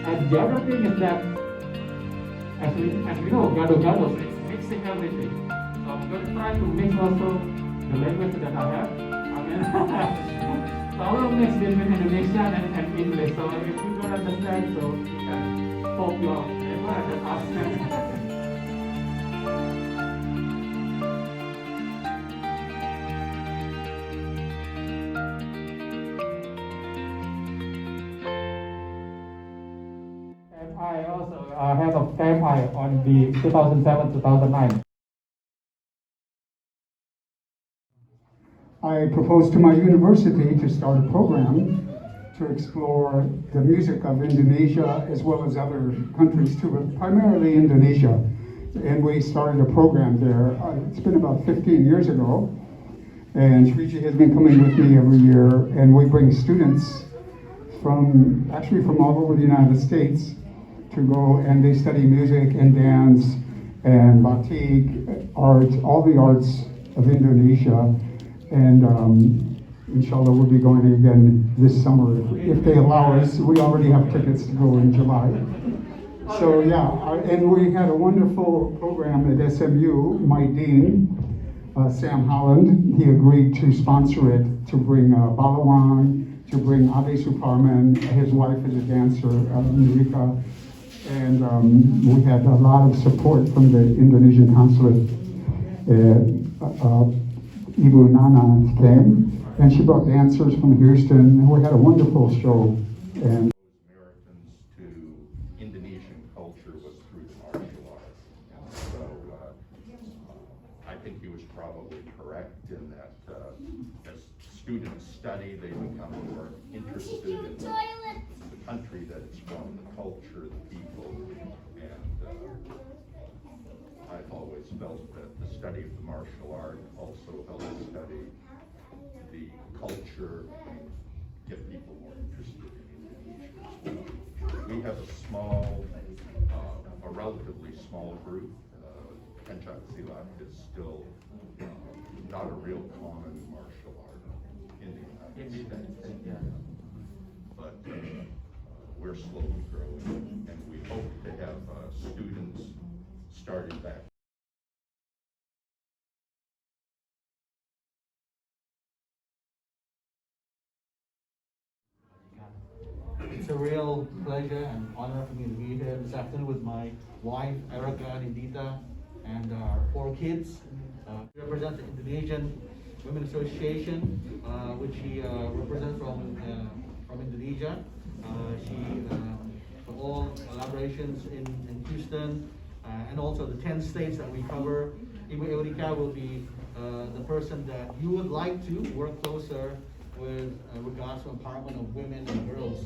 And the other thing is that, as we know, gado-gado is mixing everything. So I'm going to try to mix also the language that I have. I mean, so I will mix between Indonesian and English. So if you don't understand, so you can poke your neighbor and then ask them. And I also have a campaign on the 2007-2009. I proposed to my university to start a program to explore the music of Indonesia as well as other countries too, but primarily Indonesia. And we started a program there. It's been about 15 years ago. And Shriji has been coming with me every year, and we bring students from all over the United States to go, and they study music and dance and batik, art, all the arts of Indonesia. And inshallah, we'll be going again this summer if they allow us. We already have tickets to go in July. So yeah, and we had a wonderful program at SMU. My dean, Sam Holland, he agreed to sponsor it, to bring Balawan, to bring Ade Suparman. His wife is a dancer, Marika. And we had a lot of support from the Indonesian consulate. Ibu Nana came, and she brought dancers from Houston, and we had a wonderful show. And Americans to Indonesian culture was through the martial arts. And so I think he was probably correct in that as students study, they become more interested in the country that it's from, the culture, the people. And I've always felt that the study of the martial art also helps study the culture and get people more interested in Indonesia as well. We have a small, a relatively small group. Pencak Silat is still not a real common martial art in the United States. Yeah. But we're slowly growing, and we hope to have students starting back. It's a real pleasure and honor for me to be here this afternoon with my wife, Erica Nindita, and our 4 kids. We represent the Indonesian Women Association, which she represents from Indonesia. For all collaborations in Houston, and also the 10 states that we cover. Ibu Eureka will be the person that you would like to work closer with regards to empowerment of women and girls.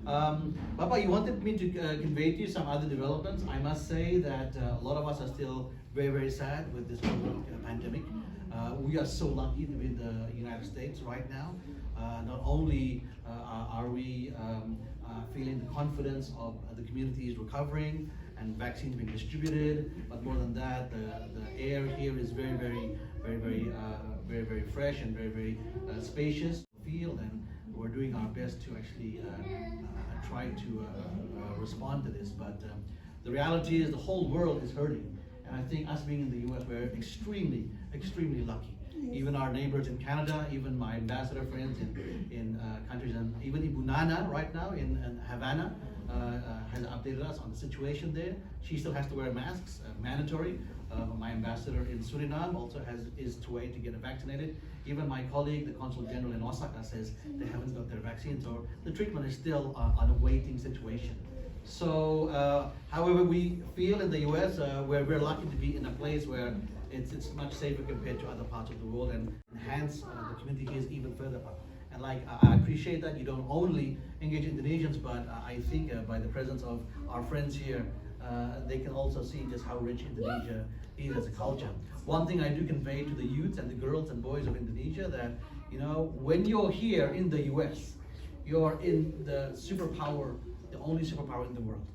Papa, you wanted me to convey to you some other developments. I must say that a lot of us are still very, very sad with this whole pandemic. We are so lucky to be in the United States right now. Not only are we feeling the confidence of the communities recovering and vaccines being distributed, but more than that, the air here is very, very fresh and very spacious field, and we're doing our best to actually try to respond to this. But the reality is the whole world is hurting, and I think us being in the U.S., we're extremely lucky. Even our neighbors in Canada, even my ambassador friends in countries, and even Ibu Nana right now in Havana has updated us on the situation there. She still has to wear masks, mandatory. My ambassador in Suriname also is to wait to get vaccinated. Even my colleague, the Consul General in Osaka, says they haven't got their vaccine, so the treatment is still on a waiting situation. So, however, we feel in the U.S. Where we're lucky to be in a place where it's much safer compared to other parts of the world, and hence the community is even further apart. And like, I appreciate that you don't only engage Indonesians, but I think by the presence of our friends here, they can also see just how rich Indonesia is as a culture. One thing I do convey to the youth and the girls and boys of Indonesia, that, you know, when you're here in the US, you're in the superpower, the only superpower in the world.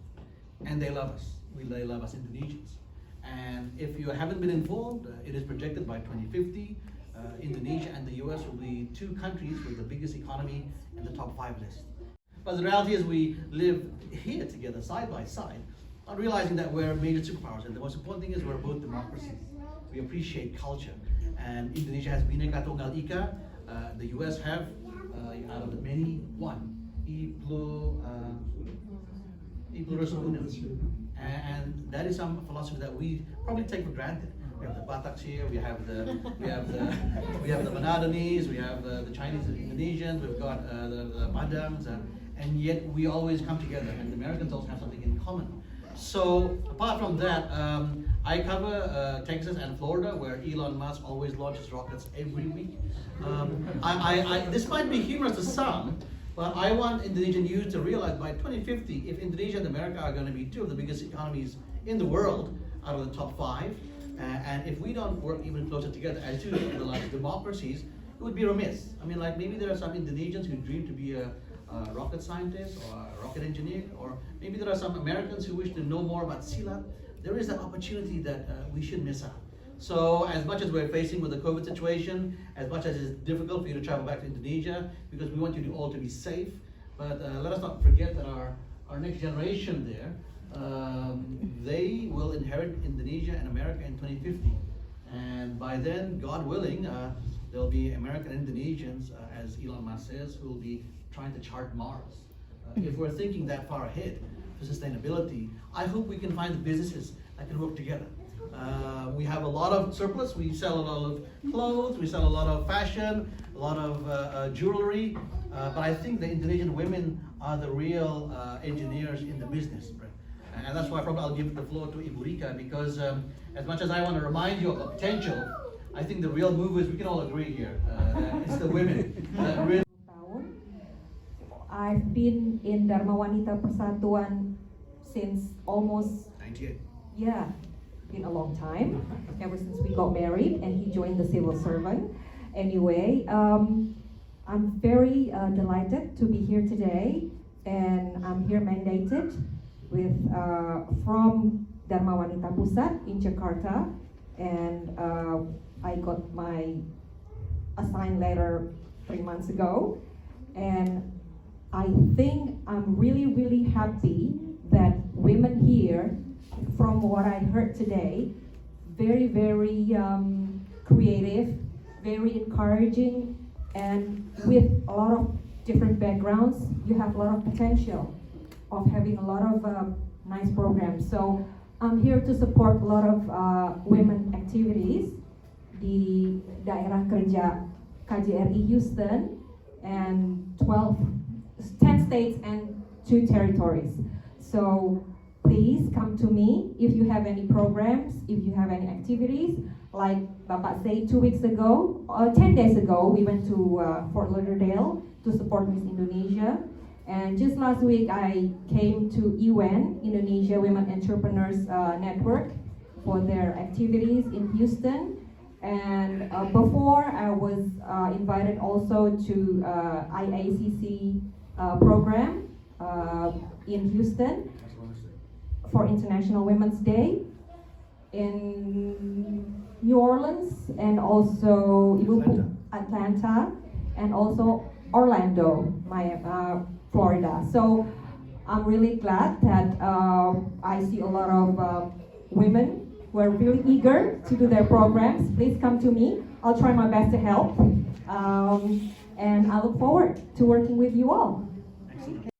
And they love us. They love us Indonesians. And if you haven't been informed, it is projected by 2050, Indonesia and the US will be 2 countries with the biggest economy in the top 5 list. But the reality is we live here together, side by side, not realizing that we're major superpowers. And the most important thing is we're both democracies. We appreciate culture. And Indonesia has Bhinneka Tunggal Ika. The US have, out of the many, one. Pluralism. And that is some philosophy that we probably take for granted. We have the Bataks here, we have the Manadanese, we have the Chinese and Indonesians, we've got the Padangs, and yet we always come together, and the Americans also have something in common. So apart from that, I cover Texas and Florida, where Elon Musk always launches rockets every week. This might be humorous to some, but I want Indonesian youth to realize by 2050, if Indonesia and America are going to be two of the biggest economies in the world, out of the top 5, and if we don't work even closer together as two like democracies, it would be remiss. I mean, like maybe there are some Indonesians who dream to be a rocket scientist or a rocket engineer, or maybe there are some Americans who wish to know more about Silat. There is that opportunity that we should miss out. So as much as we're facing with the COVID situation, as much as it's difficult for you to travel back to Indonesia, because we want you all to be safe, but let us not forget that our next generation there, they will inherit Indonesia and America in 2050. And by then, God willing, there'll be American Indonesians, as Elon Musk says, who will be trying to chart Mars. If we're thinking that far ahead for sustainability, I hope we can find the businesses that can work together. We have a lot of surplus. We sell a lot of clothes, we sell a lot of fashion, a lot of jewelry, but I think the Indonesian women are the real engineers in the business. And that's why probably I'll give the floor to Ibu Rika, because as much as I want to remind you of the potential, I think the real movers, we can all agree here, that it's the women that really. I've been in Dharma Wanita Persatuan since almost 98. Yeah, been a long time, ever since we got married and he joined the civil servant. Anyway, I'm very delighted to be here today, and I'm here mandated with from Dharma Wanita Pusat in Jakarta, and I got my assigned letter 3 months ago, and I think I'm really happy that women here, from what I heard today, very creative, very encouraging, and with a lot of different backgrounds, you have a lot of potential of having a lot of nice programs. So I'm here to support a lot of women activities di daerah kerja KJRI Houston and 10 states and 2 territories. So please come to me if you have any programs, if you have any activities. Like Bapak said 2 weeks ago, 10 days ago, we went to Fort Lauderdale to support Miss Indonesia. And just last week, I came to IWEN, Indonesia Women Entrepreneurs Network, for their activities in Houston. And before, I was invited also to IACC program in Houston for International Women's Day, in New Orleans, and also Atlanta, and also Orlando, Florida. So I'm really glad that I see a lot of women who are really eager to do their programs. Please come to me. I'll try my best to help. And I look forward to working with you all. Excellent.